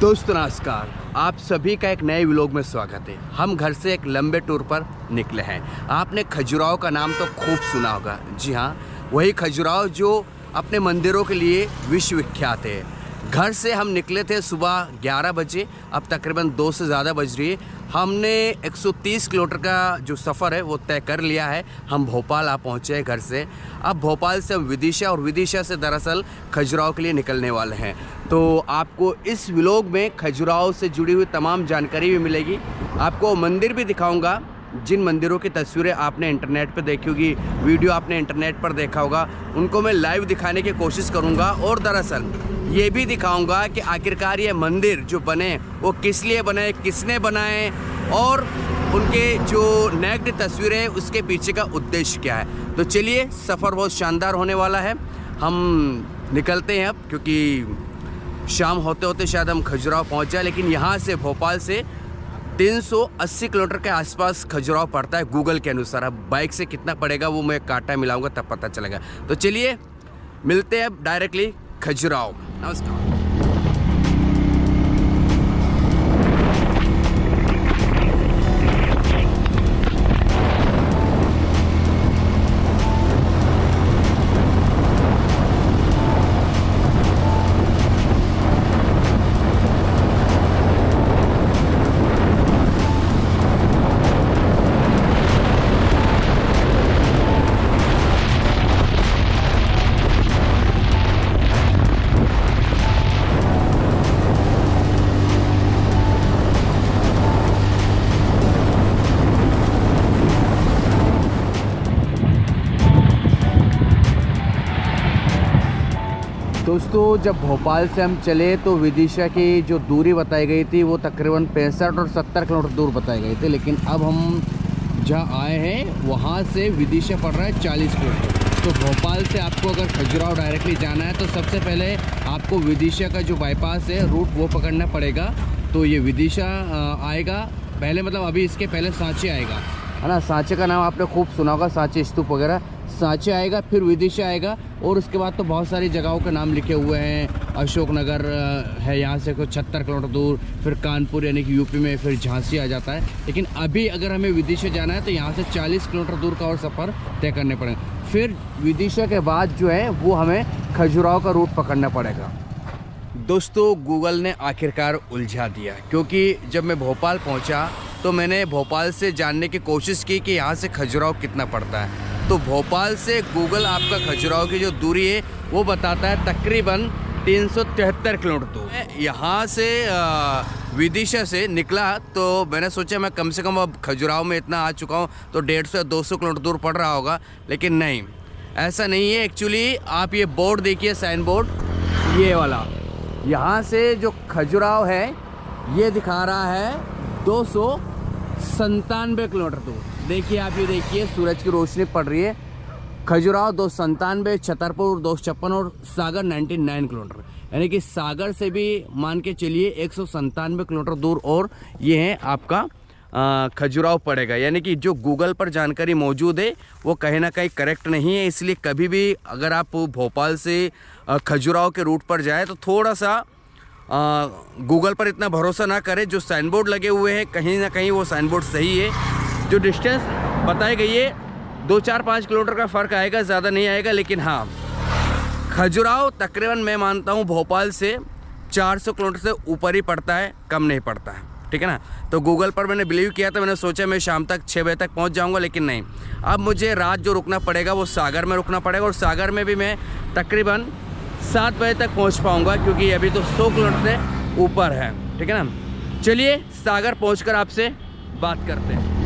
दोस्तों नमस्कार, आप सभी का एक नए व्लॉग में स्वागत है। हम घर से एक लंबे टूर पर निकले हैं। आपने खजुराहो का नाम तो खूब सुना होगा। जी हाँ, वही खजुराहो जो अपने मंदिरों के लिए विश्वविख्यात है। घर से हम निकले थे सुबह 11 बजे, अब तकरीबन 2 से ज़्यादा बज रही है। हमने 130 किलोमीटर का जो सफ़र है वो तय कर लिया है। हम भोपाल आ पहुँचे हैं घर से। अब भोपाल से हम विदिशा और विदिशा से दरअसल खजुराहो के लिए निकलने वाले हैं। तो आपको इस व्लॉग में खजुराहो से जुड़ी हुई तमाम जानकारी भी मिलेगी। आपको मंदिर भी दिखाऊंगा, जिन मंदिरों की तस्वीरें आपने इंटरनेट पर देखी होगी, वीडियो आपने इंटरनेट पर देखा होगा, उनको मैं लाइव दिखाने की कोशिश करूंगा। और दरअसल ये भी दिखाऊंगा कि आखिरकार ये मंदिर जो बने वो किस लिए बने, किसने बनाए, और उनके जो नेक्ड तस्वीरें हैं उसके पीछे का उद्देश्य क्या है। तो चलिए, सफ़र बहुत शानदार होने वाला है। हम निकलते हैं अब, क्योंकि शाम होते होते शायद हम खजुराहो पहुंच जाए। लेकिन यहाँ से भोपाल से 380 किलोमीटर के आसपास खजुराहो पड़ता है गूगल के अनुसार। अब बाइक से कितना पड़ेगा वो मैं कांटा मिलाऊंगा तब पता चलेगा। तो चलिए मिलते हैं अब डायरेक्टली खजुराहो। नमस्कार। दोस्तों, जब भोपाल से हम चले तो विदिशा की जो दूरी बताई गई थी वो तकरीबन 65 और 70 किलोमीटर दूर बताई गई थी। लेकिन अब हम जहाँ आए हैं वहाँ से विदिशा पड़ रहा है 40 किलोमीटर। तो भोपाल से आपको अगर खजुराहो डायरेक्टली जाना है तो सबसे पहले आपको विदिशा का जो बाईपास है रूट वो पकड़ना पड़ेगा। तो ये विदिशा आएगा पहले, मतलब अभी इसके पहले सांची आएगा, है ना। सांची का नाम आपने खूब सुना होगा, सांची स्तूप वगैरह। सांची आएगा, फिर विदिशा आएगा, और उसके बाद तो बहुत सारी जगहों के नाम लिखे हुए हैं। अशोकनगर है यहाँ से कुछ 76 किलोमीटर दूर, फिर कानपुर यानी कि यूपी में, फिर झांसी आ जाता है। लेकिन अभी अगर हमें विदिशा जाना है तो यहाँ से 40 किलोमीटर दूर का और सफ़र तय करने पड़ेगा। फिर विदिशा के बाद जो है वो हमें खजुराहो का रूट पकड़ना पड़ेगा। दोस्तों, गूगल ने आखिरकार उलझा दिया, क्योंकि जब मैं भोपाल पहुँचा तो मैंने भोपाल से जानने की कोशिश की कि यहाँ से खजुराहो कितना पड़ता है। तो भोपाल से गूगल आपका खजुराहो की जो दूरी है वो बताता है तकरीबन 373 किलोमीटर दूर। यहाँ से विदिशा से निकला तो मैंने सोचा मैं कम से कम अब खजुराहो में इतना आ चुका हूँ तो 150 या 200 किलोमीटर दूर पड़ रहा होगा। लेकिन नहीं, ऐसा नहीं है। एक्चुअली आप ये बोर्ड देखिए, साइन बोर्ड ये वाला, यहाँ से जो खजुराहो है ये दिखा रहा है 297 किलोमीटर दूर। देखिए, आप ये देखिए, सूरज की रोशनी पड़ रही है। खजुराहो 297, छतरपुर 256 और सागर 99 किलोमीटर, यानी कि सागर से भी मान के चलिए 197 किलोमीटर दूर और ये है आपका खजुराहो पड़ेगा। यानी कि जो गूगल पर जानकारी मौजूद है वो कहीं ना कहीं करेक्ट नहीं है। इसलिए कभी भी अगर आप भोपाल से खजुराहो के रूट पर जाए तो थोड़ा सा गूगल पर इतना भरोसा ना करें। जो साइन बोर्ड लगे हुए हैं कहीं ना कहीं वो साइन बोर्ड सही है। जो डिस्टेंस बताई गई है 2-4-5 किलोमीटर का फ़र्क आएगा, ज़्यादा नहीं आएगा। लेकिन हाँ, खजुराहो तकरीबन मैं मानता हूँ भोपाल से 400 किलोमीटर से ऊपर ही पड़ता है, कम नहीं पड़ता है, ठीक है ना। तो गूगल पर मैंने बिलीव किया था, मैंने सोचा मैं शाम तक 6 बजे तक पहुँच जाऊँगा। लेकिन नहीं, अब मुझे रात जो रुकना पड़ेगा वो सागर में रुकना पड़ेगा, और सागर में भी मैं तकरीबन 7 बजे तक पहुँच पाऊँगा, क्योंकि अभी तो 100 किलोमीटर से ऊपर है, ठीक है ना। चलिए सागर पहुँच कर आपसे बात करते हैं।